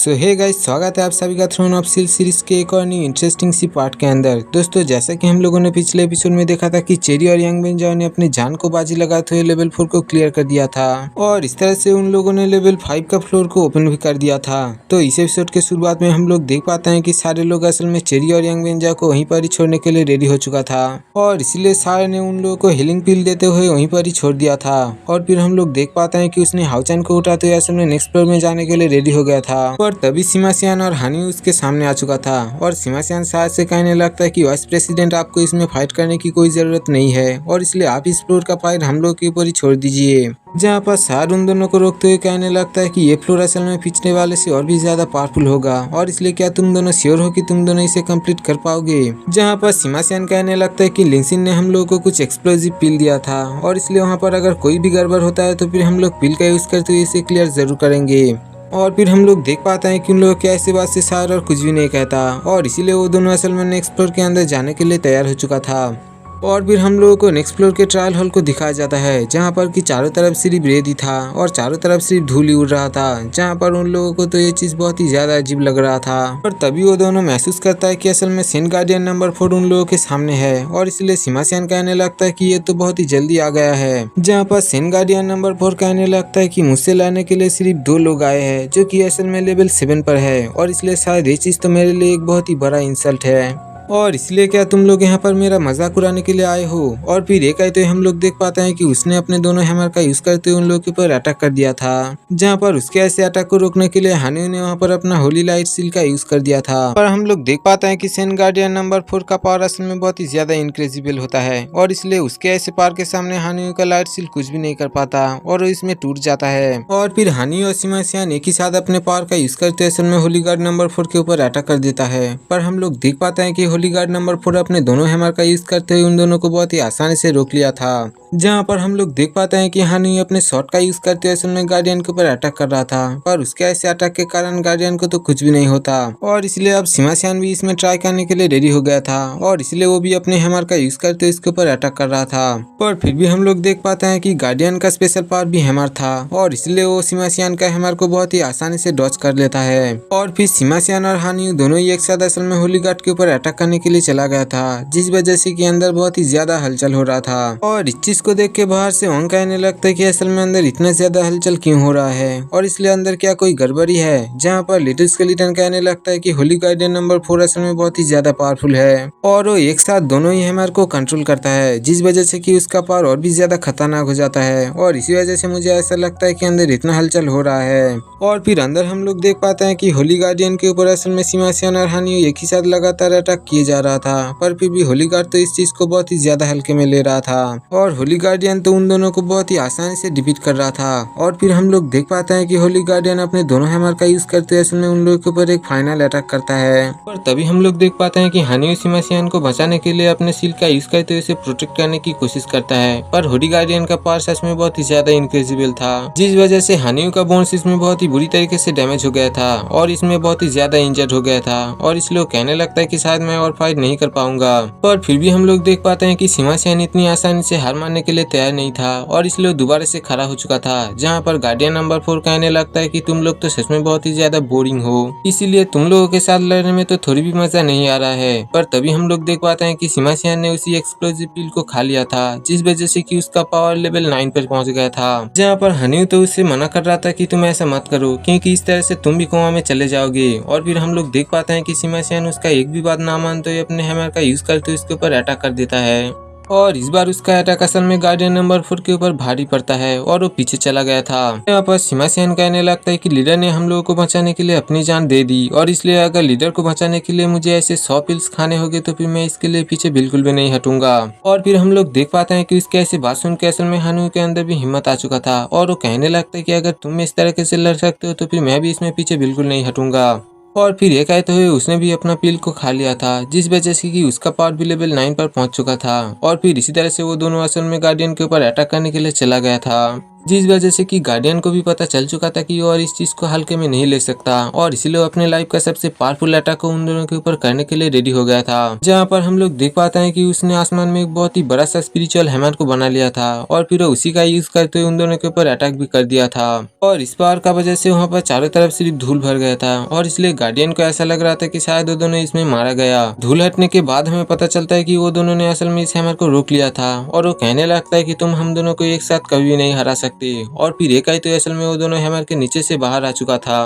सो hey guys, स्वागत है आप सभी का थ्रोन ऑफ सील सीरीज के एक और न्यू इंटरेस्टिंग सी पार्ट के अंदर। दोस्तों, जैसा कि हम लोगों ने पिछले एपिसोड में देखा था कि चेरी और यंग बेंजाओ ने अपनी जान को बाजी लगाते हुए लेवल 4 को क्लियर कर दिया था और इस तरह से उन लोगों ने लेवल 5 का फ्लोर को ओपन भी कर दिया था। तो इस एपिसोड के शुरुआत में हम लोग देख पाते हैं कि सारे लोग असल में चेरी और यंग बेंजाओ को वहीं पर ही छोड़ने के लिए रेडी हो चुका था और इसीलिए सारे ने उन लोगों को हीलिंग पिल देते हुए वहीं पर ही छोड़ दिया था। और फिर हम लोग देख पाते हैं कि उसने हाउचन को उठाते हुए असल में नेक्स्ट फ्लोर में जाने के लिए रेडी हो गया था और तभी सिमासियान और हानी उसके सामने आ चुका था और सिमासियान शायद से कहने लगता है कि वाइस प्रेसिडेंट, आपको इसमें फाइट करने की कोई जरूरत नहीं है और इसलिए आप इस फ्लोर का फाइट हम लोग के ऊपर ही छोड़ दीजिए। जहाँ पर सार उन दोनों को रोकते हुए कहने लगता है कि ये फ्लोर असल में पिछले वाले से और भी ज्यादा पावरफुल होगा और इसलिए क्या तुम दोनों श्योर हो कि तुम दोनों इसे कंप्लीट कर पाओगे। जहाँ पर सिमासियान कहने लगता है कि लिंगसिन ने हम लोगों को कुछ एक्सप्लोजिव पिल दिया था और इसलिए वहाँ पर अगर कोई भी गड़बड़ होता है तो फिर हम लोग पिल का यूज करते हुए इसे क्लियर जरूर करेंगे। और फिर हम लोग देख पाते हैं कि उन लोगों के ऐसे बात से सार और कुछ भी नहीं कहता और इसीलिए वो दोनों असल में नेक्स्ट फ्लोर के अंदर जाने के लिए तैयार हो चुका था। और फिर हम लोगों को नेक्स्ट फ्लोर के ट्रायल हॉल को दिखाया जाता है जहां पर कि चारों तरफ सिर्फ रेत ही था और चारों तरफ सिर्फ धूल ही उड़ रहा था। जहां पर उन लोगों को तो ये चीज बहुत ही ज्यादा अजीब लग रहा था और तभी वो दोनों महसूस करता है कि असल में सेन गार्डियन नंबर 4 उन लोगों के सामने है और इसलिए सिमासियान कहने लगता है कि ये तो बहुत ही जल्दी आ गया है। जहाँ पर सेन गार्डियन नंबर 4 कहने लगता है कि मुझसे लाने के लिए सिर्फ 2 लोग आए हैं जो कि असल में लेवल 7 पर है और इसलिए शायद ये चीज तो मेरे लिए एक बहुत ही बड़ा इंसल्ट है और इसलिए क्या तुम लोग यहाँ पर मेरा मजाक उड़ाने के लिए आए हो। और फिर एक कहते हम लोग देख पाते हैं कि उसने अपने दोनों हैमर का यूज करते हुए उन लोगों के ऊपर अटैक कर दिया था। जहाँ पर उसके ऐसे अटैक को रोकने के लिए हानी ने वहाँ पर अपना होली लाइट सील का यूज कर दिया था। पर हम लोग देख पाते हैं कि सेन गार्डियन नंबर 4 का पावर असल में बहुत ही ज्यादा इनक्रेजिबल होता है और इसलिए उसके ऐसे पावर के सामने हानी का लाइट सील कुछ भी नहीं कर पाता और इसमें टूट जाता है। और फिर हानी और सिमासियान एक ही साथ अपने पावर का यूज करते असल में होली गार्ड नंबर 4 के ऊपर अटैक कर देता है। पर हम लोग देख पाते हैं कि होली गार्ड नंबर 4 अपने दोनों हैमर का यूज करते हुए उन दोनों को बहुत ही आसानी से रोक लिया था। जहाँ पर हम लोग देख पाते हैं कि हानी अपने शॉट का यूज करते हुए असल में गार्डियन के ऊपर अटैक कर रहा था पर उसके ऐसे अटैक के कारण गार्डियन को तो कुछ भी नहीं होता और इसलिए अब सिमासियान भी इसमें ट्राई करने के लिए रेडी हो गया था और इसलिए वो भी अपने हैमर का यूज करते हुए इसके ऊपर अटैक कर रहा था। पर फिर भी हम लोग देख पाते हैं कि गार्डियन का स्पेशल पावर भी हैमर था और इसलिए वो सिमासियान का हैमर को बहुत ही आसानी से डॉच कर लेता है। और फिर सिमासियान और हानी दोनों ही एक साथ असल में होली गार्ड के ऊपर अटैक करने के लिए चला गया था जिस वजह से कि अंदर बहुत ही ज्यादा हलचल हो रहा था। और इस चीज को देख के बाहर से ओंग कहने लगता है कि असल में अंदर इतना ज्यादा हलचल क्यों हो रहा है और इसलिए अंदर क्या कोई गड़बड़ी है। जहाँ पर लिटिल स्केलेटन कहने लगता है कि होली गार्डियन नंबर 4 असल में बहुत ही ज्यादा पावरफुल है और वो एक साथ दोनों ही हैमर को कंट्रोल करता है जिस वजह से कि उसका पावर और भी ज्यादा खतरनाक हो जाता है और इसी वजह से मुझे ऐसा लगता है कि अंदर इतना हलचल हो रहा है। और फिर अंदर हम लोग देख पाते हैं कि होली गार्डियन के ऊपर असल में सिमासियान और हानी एक ही साथ लगातार अटैक किए जा रहा था पर फिर भी होली गार्ड तो इस चीज को बहुत ही ज्यादा हल्के में ले रहा था और होली गार्डियन तो उन दोनों को बहुत ही आसानी से डिफीट कर रहा था। और फिर हम लोग देख पाते हैं कि होली गार्डियन अपने दोनों हैमर का यूज करते हुए उसमें उन लोगों के ऊपर एक फाइनल अटैक करता है। और तभी हम लोग देख पाते हैं कि हानी और सिमासियान को बचाने के लिए अपने सील का यूज करते हुए उसे प्रोटेक्ट करने की कोशिश करता है पर होली गार्डियन का पावर सच में बहुत ही ज्यादा इनक्रेजिबल था जिस वजह से हानी का बोन्स इसमें बहुत ही बुरी तरीके से डैमेज हो गया था और इसमें बहुत ही ज्यादा इंजर्ड हो गया था और इसलिए वो कहने लगता है कि शायद मैं और फाइट नहीं कर पाऊंगा। पर फिर भी हम लोग देख पाते हैं कि सिमासियान इतनी आसानी से हार मानने के लिए तैयार नहीं था और इसलिए वो दोबारा से खड़ा हो चुका था। जहाँ पर गार्डियन नंबर 4 कहने लगता है कि तुम लोग तो सच में बहुत ही ज्यादा बोरिंग हो, इसीलिए तुम लोगों के साथ लड़ने में तो थोड़ी भी मजा नहीं आ रहा है। पर तभी हम लोग देख पाते हैं कि सिमासियान ने उसी एक्सप्लोजिव पिल को खा लिया था जिस वजह से कि उसका पावर लेवल 9 पर पहुंच गया था। जहाँ पर हनी तो उससे मना कर रहा था कि तुम ऐसा मत करो क्योंकि इस तरह से तुम भी कुआं में चले जाओगे। और फिर हम लोग देख पाते हैं कि सिमासियान उसका एक भी बात ना मानते हुए अपने हैमर का यूज करते हुए उसके ऊपर अटैक कर देता है और इस बार उसका अटैक असल में गार्डियन नंबर 4 के ऊपर भारी पड़ता है और वो पीछे चला गया था। यहाँ पर सिमासियान कहने लगता है कि लीडर ने हम लोगों को बचाने के लिए अपनी जान दे दी और इसलिए अगर लीडर को बचाने के लिए मुझे ऐसे 100 पिल्स खाने होंगे तो फिर मैं इसके लिए पीछे बिल्कुल भी नहीं हटूंगा। और फिर हम लोग देख पाते हैं कि उसके ऐसे बात सुन के असल में हानू के अंदर भी हिम्मत आ चुका था और वो कहने लगता है कि अगर तुम इस तरीके से लड़ सकते हो तो फिर मैं भी इसमें पीछे बिल्कुल नहीं हटूंगा। और फिर ये कहते हुए उसने भी अपना पिल को खा लिया था जिस वजह से कि उसका पावर भी लेवल 9 पर पहुंच चुका था। और फिर इसी तरह से वो दोनों असल में गार्डियन के ऊपर अटैक करने के लिए चला गया था। जिस वजह से कि गार्डियन को भी पता चल चुका था कि वो और इस चीज को हल्के में नहीं ले सकता और इसीलिए वो अपने लाइफ का सबसे पावरफुल अटैक को उन दोनों के ऊपर करने के लिए रेडी हो गया था। जहाँ पर हम लोग देख पाते हैं कि उसने आसमान में एक बहुत ही बड़ा सा स्पिरिचुअल हैमर को बना लिया था और फिर वो उसी का यूज करते हुए उन दोनों के ऊपर अटैक भी कर दिया था और इस पावर का वजह से वहाँ पर चारों तरफ सिर्फ धूल भर गया था और इसलिए गार्डियन को ऐसा लग रहा था कि शायद वो दोनों इसमें मारा गया। धूल हटने के बाद हमें पता चलता है कि वो दोनों ने असल में इस हैमर को रोक लिया था और वो कहने लगता है कि तुम हम दोनों को एक साथ कभी भी नहीं हरा सकते और फिर एक आई तो असल में वो दोनों हैमर के नीचे से बाहर आ चुका था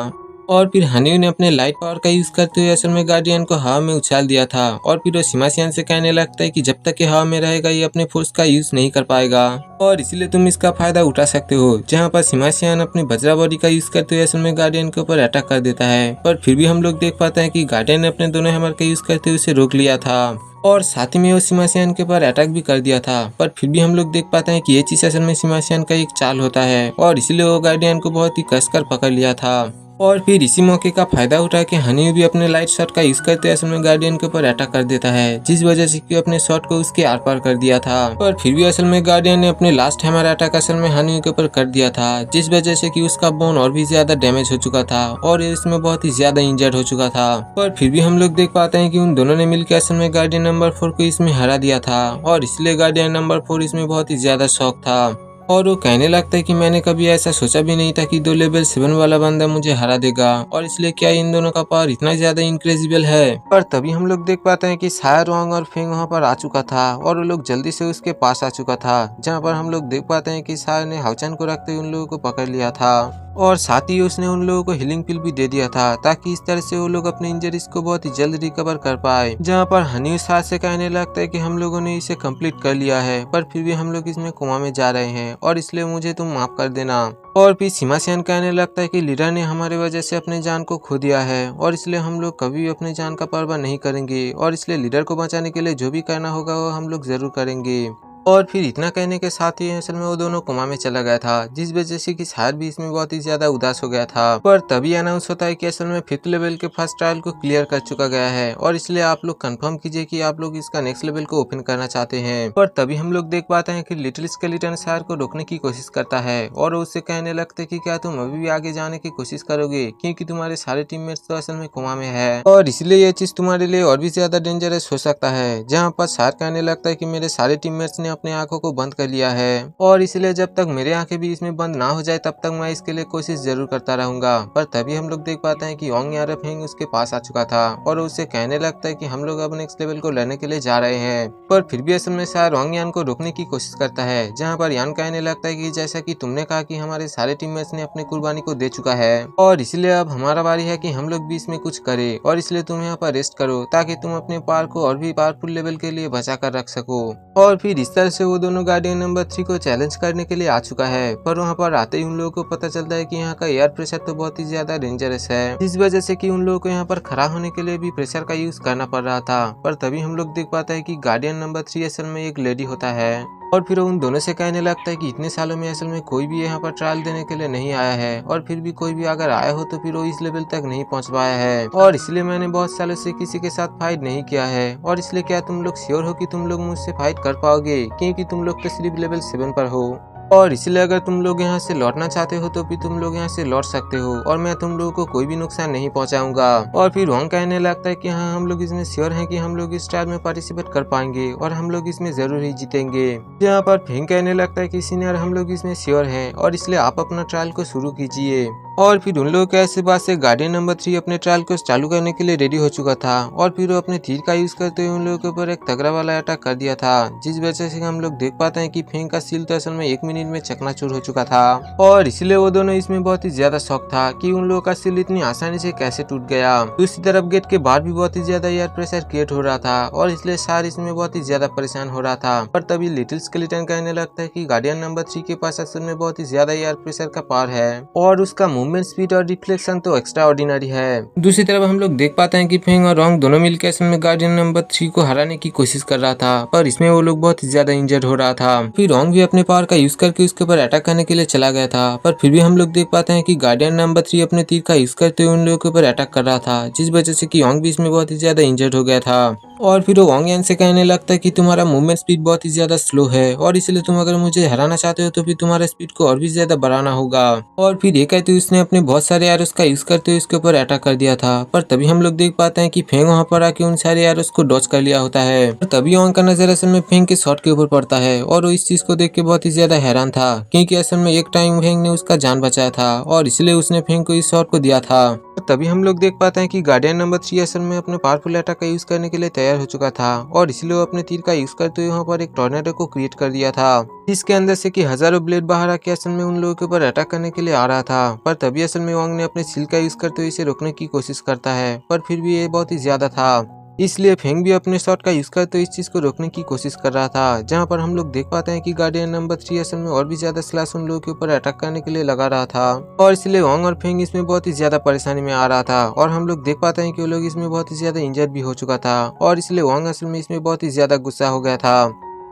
और फिर हनी ने अपने लाइट पावर का यूज करते हुए असल में गार्डियन को हवा में उछाल दिया था और फिर वो सिमासियन से कहने लगता है कि जब तक ये हवा में रहेगा ये अपने फोर्स का यूज नहीं कर पाएगा और इसीलिए तुम इसका फायदा उठा सकते हो। जहाँ पर सिमासियन अपनी वज्रा बॉडी का यूज करते हुए असल में गार्डियन के ऊपर अटैक कर देता है पर फिर भी हम लोग देख पाते हैं कि गार्डियन ने अपने दोनों हैमर का यूज करते हुए उसे रोक लिया था और साथ ही में वो सिमासियन के ऊपर अटैक भी कर दिया था पर फिर भी हम लोग देख पाते हैं कि ये चीज असल में सिमासियन का एक चाल होता है और इसीलिए वो गार्डियन को बहुत ही कसकर पकड़ लिया था और फिर इसी मौके का फायदा उठा के हनी भी अपने लाइट शॉट का यूज करते असल में गार्डियन के ऊपर अटैक कर देता है जिस वजह से कि अपने शॉट को उसके आर पार कर दिया था पर फिर भी असल में गार्डियन ने अपने लास्ट हैमर अटैक असल में हनी के ऊपर कर दिया था जिस वजह से कि उसका बोन और भी ज्यादा डैमेज हो चुका था और इसमें बहुत ही ज्यादा इंजर्ड हो चुका था पर फिर भी हम लोग देख पाते हैं कि उन दोनों ने मिलकर असल में गार्डियन नंबर 4 को इसमें हरा दिया था और इसलिए गार्डियन नंबर 4 इसमें बहुत ही ज्यादा शौक था और वो कहने लगता है कि मैंने कभी ऐसा सोचा भी नहीं था कि 2 लेवल 7 वाला बंदा मुझे हरा देगा और इसलिए क्या इन दोनों का पावर इतना ज्यादा इनक्रेजिबल है। पर तभी हम लोग देख पाते हैं कि सायर वांग और फेंग वहाँ पर आ चुका था और वो लोग जल्दी से उसके पास आ चुका था जहाँ पर हम लोग देख पाते हैं कि सायर ने हाउचन को रखते हुए उन लोगों को पकड़ लिया था और साथ ही उसने उन लोगों को हीलिंग पिल भी दे दिया था ताकि इस तरह से वो लोग अपने इंजरीज को बहुत ही जल्द रिकवर कर पाए। जहाँ पर हनी उस हाथ से कहने लगता है कि हम लोगों ने इसे कंप्लीट कर लिया है पर फिर भी हम लोग इसमें कोमा में जा रहे हैं और इसलिए मुझे तुम माफ कर देना। और फिर सिमासियन कहने लगता है कि लीडर ने हमारे वजह से अपने जान को खो दिया है और इसलिए हम लोग कभी भी अपने जान का परवाह नहीं करेंगे और इसलिए लीडर को बचाने के लिए जो भी करना होगा वो हम लोग जरूर करेंगे। और फिर इतना कहने के साथ ही असल में वो दोनों कोमा में चला गया था जिस वजह से कि सायर भी इसमें बहुत ही ज्यादा उदास हो गया था। पर तभी अनाउंस होता है कि असल में 5th लेवल के फर्स्ट ट्रायल को क्लियर कर चुका गया है और इसलिए आप लोग कंफर्म कीजिए कि आप लोग इसका नेक्स्ट लेवल को ओपन करना चाहते हैं। पर तभी हम लोग देख पाते हैं कि लिटिल स्केलेटन सायर को रोकने की कोशिश करता है और उससे कहने लगता है कि क्या तुम अभी भी आगे जाने की कोशिश करोगे क्योंकि तुम्हारे सारे टीममेट्स तो असल में कोमा में है और इसलिए ये चीज तुम्हारे लिए और भी ज्यादा डेंजरस हो सकता है। जहाँ पर सायर कहने लगता है कि मेरे सारे टीममेट्स ने अपने आंखों को बंद कर लिया है और इसलिए जब तक मेरे आंखें भी इसमें बंद ना हो जाए तब तक मैं इसके लिए कोशिश जरूर करता रहूंगा। पर तभी हम लोग देख पाते हैं कि ओंग या फेंग उसके पास आ चुका था और उससे कहने लगता है कि हम लोग अब नेक्स्ट लेवल को लड़ने के लिए जा रहे हैं। पर फिर भी असल में शायद ओंग यान को रोकने की कोशिश करता है जहाँ पर यान कहने लगता है कि जैसा कि तुमने कहा कि हमारे सारे टीममेट्स ने अपनी कुर्बानी को दे चुका है और इसलिए अब हमारा बारी है कि हम लोग भी इसमें कुछ करें और इसलिए तुम यहाँ पर रेस्ट करो ताकि तुम अपने पावर को और भी पावरफुल लेवल के लिए बचा कर रख सको। और फिर इस तरह से वो दोनों गार्डियन नंबर 3 को चैलेंज करने के लिए आ चुका है। पर वहाँ पर आते ही उन लोगों को पता चलता है कि यहाँ का एयर प्रेशर तो बहुत ही ज्यादा डेंजरस है जिस वजह से कि उन लोगों को यहाँ पर खड़ा होने के लिए भी प्रेशर का यूज करना पड़ रहा था। पर तभी हम लोग देख पाते हैं कि गार्डियन नंबर 3 असल में एक लेडी होता है और फिर उन दोनों से कहने लगता है कि इतने सालों में असल में कोई भी यहाँ पर ट्रायल देने के लिए नहीं आया है और फिर भी कोई भी अगर आया हो तो फिर वो इस लेवल तक नहीं पहुँच पाया है और इसलिए मैंने बहुत सालों से किसी के साथ फाइट नहीं किया है और इसलिए क्या तुम लोग श्योर हो कि तुम लोग मुझसे फाइट कर पाओगे क्योंकि तुम लोग तो सिर्फ लेवल 7 पर हो और इसलिए अगर तुम लोग यहाँ से लौटना चाहते हो तो भी तुम लोग यहाँ से लौट सकते हो और मैं तुम लोगों को कोई भी नुकसान नहीं पहुँचाऊंगा। और फिर वॉन्ग कहने लगता है कि हाँ हम लोग इसमें श्योर हैं कि हम लोग इस ट्रायल में पार्टिसिपेट कर पाएंगे और हम लोग इसमें जरूर ही जीतेंगे। यहाँ पर फेंग कहने लगता है कि सीनियर हम लोग इसमें श्योर हैं और इसलिए आप अपना ट्रायल को शुरू कीजिए। और फिर उन लोगों के ऐसे बात से गार्डियन नंबर 3 अपने ट्रायल को चालू करने के लिए रेडी हो चुका था और फिर वो अपने तीर का यूज करते हुए उन लोगों के ऊपर एक तगड़ा वाला अटैक कर दिया था जिस वजह से हम लोग देख पाते हैं कि फेंग का सील तो असल में 1 मिनट में चकनाचूर हो चुका था और इसलिए वो दोनों इसमें बहुत ही ज्यादा शौक था कि उन लोगों का सील इतनी आसानी से कैसे टूट गया। दूसरी तरफ गेट के बाहर भी बहुत ही ज्यादा एयर प्रेशर क्रिएट हो रहा था और इसलिए सार इसमें बहुत ही ज्यादा परेशान हो रहा था। पर तभी लिटिल स्केलेटन कहने लगता है कि गार्डियन नंबर 3 के पास असल में बहुत ही ज्यादा एयर प्रेशर का पावर है और उसका मूवमेंट स्पीड और रिफ्लेक्शन तो एक्स्ट्रा ऑर्डिनरी है। दूसरी तरफ हम लोग देख पाते हैं कि फेंग और रोंग दोनों मिलकर असल में गार्डियन नंबर 3 को हराने की कोशिश कर रहा था पर इसमें वो लोग बहुत ही ज्यादा इंजर्ड हो रहा था। फिर रोंग भी अपने पावर का यूज करके उसके ऊपर अटैक करने के लिए चला गया था पर फिर भी हम लोग देख पाते हैं कि गार्डियन नंबर 3 अपने तीर का यूज करते हुए उन लोगों के ऊपर अटैक कर रहा था जिस वजह से कि रोंग भी इसमें बहुत ही ज्यादा इंजर्ड हो गया था। और फिर वो वांग यान से कहने लगता है कि तुम्हारा मूवमेंट स्पीड बहुत ही ज्यादा स्लो है और इसलिए तुम अगर मुझे हराना चाहते हो तो फिर तुम्हारा स्पीड को और भी ज्यादा बढ़ाना होगा। और फिर ये कहते हुए उसने अपने बहुत सारे एरोस का यूज करते हुए इसके ऊपर अटैक कर दिया था, पर तभी हम लोग देख पाते हैं कि फेंग वहां पर आके उन सारे एरोस को डॉच कर लिया होता है। और तभी वांग का नजर असल में फेंग के शॉट के ऊपर पड़ता है और वो इस चीज को देख के बहुत ही ज्यादा हैरान था, क्योंकि असल में एक टाइम फेंग ने उसका जान बचाया था और इसलिए उसने फेंग को इस शॉट को दिया था। तभी हम लोग देख पाते हैं कि गार्डियन नंबर 3 असल में अपने पावरफुल अटैक का यूज करने के लिए तैयार हो चुका था और इसलिए वो अपने तीर का यूज करते हुए वहाँ पर एक टॉर्नेडो को क्रिएट कर दिया था, जिसके अंदर से कि हजारों ब्लेड बाहर आके असल में उन लोगों के ऊपर अटैक करने के लिए आ रहा था। पर तभी असल में वांग ने अपने सील का यूज करते हुए इसे रोकने की कोशिश करता है, पर फिर भी ये बहुत ही ज्यादा था, इसलिए फेंग भी अपने शॉट का यूज करते हुए इस चीज को रोकने की कोशिश कर रहा था। जहां पर हम लोग देख पाते हैं कि गार्डियन नंबर 3 असल में और भी ज्यादा स्लैश उन लोगों के ऊपर अटैक करने के लिए लगा रहा था और इसलिए वांग और फेंग इसमें बहुत ही ज्यादा परेशानी में आ रहा था। और हम लोग देख पाते हैं कि वो लोग इसमें बहुत ही ज्यादा इंजर्ड भी हो चुका था और इसलिए वांग असल में इसमें बहुत ही ज्यादा गुस्सा हो गया था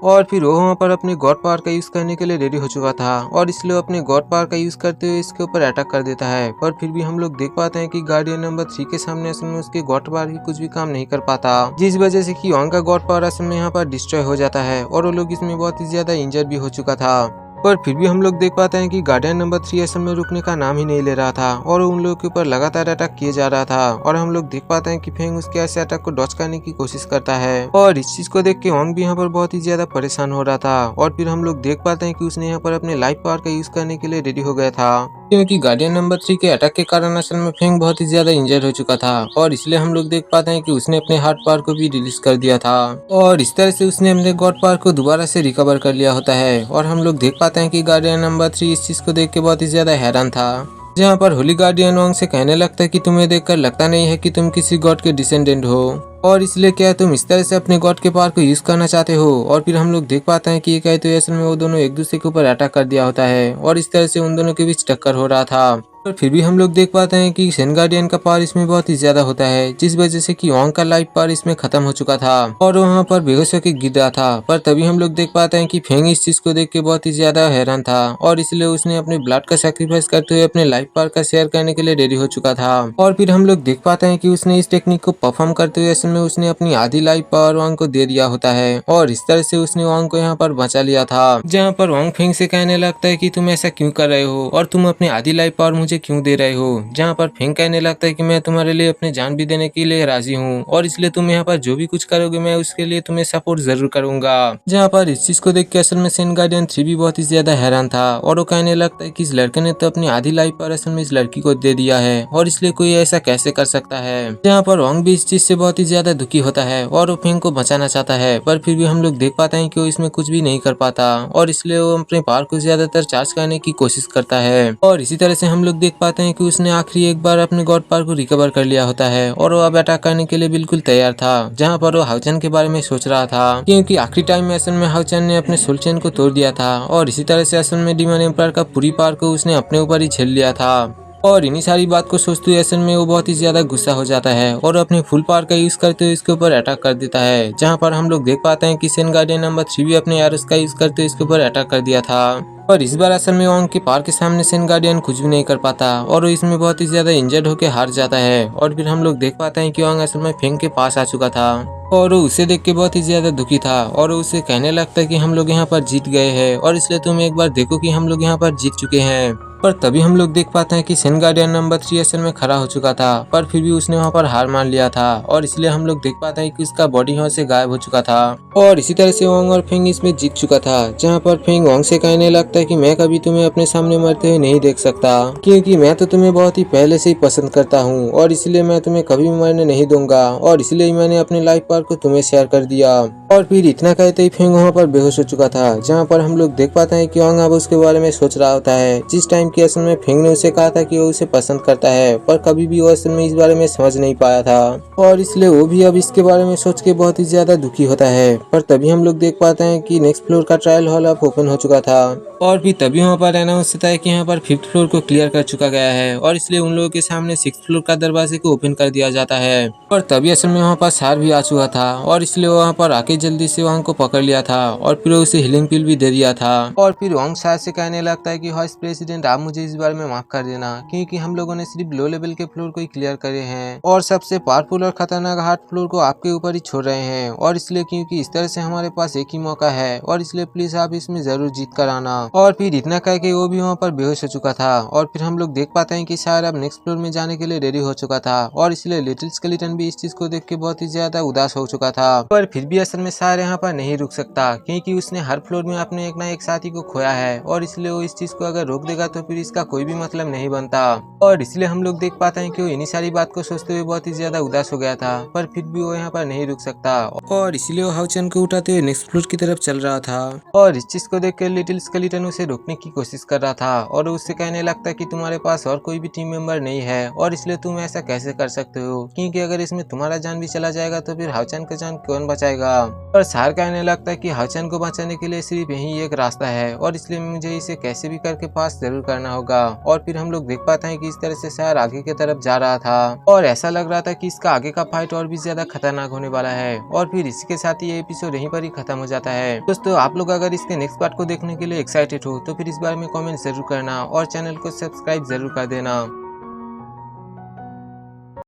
और फिर वो वहाँ पर अपने गॉड पावर का यूज करने के लिए रेडी हो चुका था और इसलिए वो अपने गॉड पावर का यूज करते हुए इसके ऊपर अटैक कर देता है। पर फिर भी हम लोग देख पाते हैं कि गार्डियन नंबर 3 के सामने असल में उसके गॉड पावर भी कुछ भी काम नहीं कर पाता, जिस वजह से कि वांग का गॉड पावर असल में यहाँ पर डिस्ट्रॉय हो जाता है और वो लोग इसमें बहुत ही ज्यादा इंजर्ड भी हो चुका था। पर फिर भी हम लोग देख पाते हैं कि गार्डियन नंबर 3 असल में रुकने का नाम ही नहीं ले रहा था और उन लोगों के ऊपर लगातार अटैक किए जा रहा था। और हम लोग देख पाते हैं कि फेंग उसके ऐसे अटैक को डॉच करने की कोशिश करता है और इस चीज को देख के वांग भी यहाँ पर बहुत ही ज्यादा परेशान हो रहा था। और फिर हम लोग देख पाते हैं कि उसने यहाँ पर अपने लाइफ पावर का यूज करने के लिए रेडी हो गया था, क्योंकि गार्डियन नंबर 3 के अटैक के कारण असल में फेंग बहुत ही ज्यादा इंजर्ड हो चुका था और इसलिए हम लोग देख पाते हैं कि उसने अपने हार्ट पावर को भी रिलीज कर दिया था और इस तरह से उसने अपने गॉड पावर को दोबारा से रिकवर कर लिया होता है। और हम लोग देख पाते हैं कि गार्डियन नंबर 3 इस चीज को देख के बहुत ही ज्यादा हैरान था, जहाँ पर होली गार्डियन वांग से कहने लगता है कि तुम्हें देखकर लगता नहीं है कि तुम किसी गॉड के डिसेंडेंट हो और इसलिए क्या तुम इस तरह से अपने गॉड के पावर को यूज करना चाहते हो। और फिर हम लोग देख पाते हैं कि ये कहते हुए असल में वो दोनों एक दूसरे के ऊपर अटैक कर दिया होता है और इस तरह से उन दोनों के बीच टक्कर हो रहा था। पर फिर भी हम लोग देख पाते हैं कि सेन गार्डियन का पावर इसमें बहुत ही ज्यादा होता है, जिस वजह से कि वांग का लाइफ पावर इसमें खत्म हो चुका था और वहाँ पर बेहोश होकर गिर रहा था। पर तभी हम लोग देख पाते हैं कि फेंग इस चीज को देख के बहुत ही ज्यादा हैरान था और इसलिए उसने अपने ब्लड का सैक्रिफाइस करते हुए अपने लाइफ पावर का शेयर करने के लिए रेडी हो चुका था। और फिर हम लोग देख पाते हैं कि उसने इस टेक्निक को परफॉर्म करते हुए असल में उसने अपनी आधी लाइफ पावर वांग को दे दिया होता है और इस तरह से उसने वांग को यहाँ पर बचा लिया था, जहाँ पर वांग फेंग से कहने लगता है कि तुम ऐसा क्यों कर रहे हो और तुम अपनी आधी लाइफ पावर मुझे क्यों दे रहे हो, जहाँ पर फेंग कहने लगता है कि मैं तुम्हारे लिए अपने जान भी देने के लिए राजी हूँ और इसलिए तुम यहाँ पर जो भी कुछ करोगे मैं उसके लिए तुम्हें सपोर्ट जरूर करूंगा। जहाँ पर इस चीज को देख के असल में सेन गार्डियन 3 भी बहुत ही ज्यादा हैरान था और वो कहने लगता है कि इस लड़के ने तो अपनी आधी लाइफ पर असल में इस लड़की को दे दिया है और इसलिए कोई ऐसा कैसे कर सकता है। जहाँ पर वांग भी इस चीज से बहुत ही ज्यादा दुखी होता है और वो फेंग को बचाना चाहता है, पर फिर भी हम लोग देख पाते हैं कि वो इसमें कुछ भी नहीं कर पाता और इसलिए वो अपने पावर को ज्यादातर चार्ज करने की कोशिश करता है। और इसी तरह से हम लोग देख पाते हैं कि उसने आखिरी एक बार अपने गॉड पावर को रिकवर कर लिया होता है और वो अब अटैक करने के लिए बिल्कुल तैयार था, जहाँ पर वो हाउचन के बारे में सोच रहा था, क्योंकि आखिरी टाइम में असल में हाउचन ने अपने सोल चेन को तोड़ दिया था और इसी तरह से असल में डीमन एम्पायर का पूरी पावर को उसने अपने ऊपर ही झेल लिया था। और इन्हीं सारी बात को सोचते हुए असल में वो बहुत ही ज्यादा गुस्सा हो जाता है और अपने फुल पावर का यूज करते हुए इसके ऊपर अटैक कर देता है, जहाँ पर हम लोग देख पाते हैं कि सेन गार्डियन नंबर 3 भी अपने एरोस का यूज करते हुए इसके ऊपर अटैक कर दिया था। और इस बार असल में वांग के पावर के सामने सेन गार्डियन कुछ भी नहीं कर पाता और वो इसमें बहुत ही ज्यादा इंजर्ड होकर हार जाता है। और फिर हम लोग देख पाते हैं कि वांग असल में फेंग के पास आ चुका था और वो उसे देख के बहुत ही ज्यादा दुखी था और वो उसे कहने लगता है कि हम लोग यहाँ पर जीत गए हैं और इसलिए तुम एक बार देखो कि हम लोग यहाँ पर जीत चुके हैं। पर तभी हम लोग देख पाते हैं कि सेन गार्डियन नंबर 3 असल में खड़ा हो चुका था, पर फिर भी उसने वहाँ पर हार मान लिया था और इसलिए हम लोग देख पाते हैं कि उसका बॉडी यहाँ से गायब हो चुका था। और इसी तरह से वांग और फेंग इसमें जीत चुका था, जहाँ पर फेंग वांग से कहने लगता है कि मैं कभी तुम्हें अपने सामने मरते हुए नहीं देख सकता, क्योंकि मैं तो तुम्हें बहुत ही पहले से ही पसंद करता हूँ और इसलिए मैं तुम्हें कभी भी मरने नहीं दूंगा और इसलिए मैंने अपने लाइफ पावर को तुम्हें शेयर कर दिया। और फिर इतना कहते ही फेंग वहाँ पर बेहोश हो चुका था, जहाँ पर हम लोग देख पाते हैं कि वांग अब उसके बारे में सोच रहा होता है, जिस टाइम की असल में फेंग ने उसे कहा था कि वो उसे पसंद करता है, पर कभी भी वो असल में इस बारे में समझ नहीं पाया था और इसलिए वो भी अब इसके बारे में सोच के बहुत ही ज्यादा दुखी होता है। पर तभी हम लोग देख पाते हैं कि नेक्स्ट फ्लोर का ट्रायल हॉल अब ओपन हो चुका था और फिर तभी वहाँ पर अनाउंस होता है कि यहाँ पर 5th फ्लोर को क्लियर कर चुका गया है और इसलिए उन लोगों के सामने 6th फ्लोर का दरवाजे को ओपन कर दिया जाता है। और तभी असल में वहाँ पर सार भी आ चुका था और इसलिए वहाँ पर आके जल्दी से वांग को पकड़ लिया था और फिर उसे हीलिंग पिल भी दे दिया था। और फिर वांग सार से कहने लगता है कि वाइस प्रेसिडेंट आप मुझे इस बारे में माफ कर देना, क्योंकि हम लोगों ने सिर्फ लो लेवल के फ्लोर को ही क्लियर करे हैं और सबसे पावरफुल और खतरनाक हार्ड फ्लोर को आपके ऊपर ही छोड़ रहे हैं, और इसलिए क्योंकि इस तरह से हमारे पास एक ही मौका है, और इसलिए प्लीज आप इसमें जरूर जीत कर आना। और फिर इतना कह के वो भी वहाँ पर बेहोश हो चुका था, और फिर हम लोग देख पाते हैं कि शायर अब नेक्स्ट फ्लोर में जाने के लिए रेडी हो चुका था, और इसलिए लिटिल स्केलेटन भी इस चीज को देख के बहुत ही ज्यादा उदास हो चुका था। पर फिर भी असल में शायर यहाँ पर नहीं रुक सकता, क्योंकि उसने हर फ्लोर में अपने एक ना एक साथी को खोया है, और इसलिए वो इस चीज को अगर रोक देगा तो फिर इसका कोई भी मतलब नहीं बनता। और इसलिए हम लोग देख पाते हैं कि वो इन्हीं सारी बात को सोचते हुए बहुत ही ज्यादा उदास हो गया था, पर फिर भी वो यहाँ पर नहीं रुक सकता, और इसलिए वो हाउचन को उठाते हुए नेक्स्ट फ्लोर की तरफ चल रहा था। और इस चीज को देख कर लिटिल स्केलेटन उसे रोकने की कोशिश कर रहा था, और उससे कहने लगता कि तुम्हारे पास और कोई भी टीम मेंबर नहीं है, और इसलिए तुम ऐसा कैसे कर सकते हो, क्योंकि अगर इसमें तुम्हारा जान भी चला जाएगा तो फिर हाउचन का जान कौन बचाएगा। और शायर कहने लगता है कि हाउचन को बचाने के लिए सिर्फ यही एक रास्ता है, और इसलिए मुझे इसे कैसे भी करके पास जरूर करना होगा। और फिर हम लोग देख पाते हैं कि इस तरह से शायर आगे की तरफ जा रहा था, और ऐसा लग रहा था कि इसका आगे का फाइट और भी ज्यादा खतरनाक होने वाला है। और फिर इसी के साथ ये एपिसोड यहीं पर ही खत्म हो जाता है। दोस्तों, आप लोग अगर इसके नेक्स्ट पार्ट को देखने के लिए एक्साइटेड हो तो फिर इस बारे में कमेंट जरूर करना, और चैनल को सब्सक्राइब जरूर कर देना।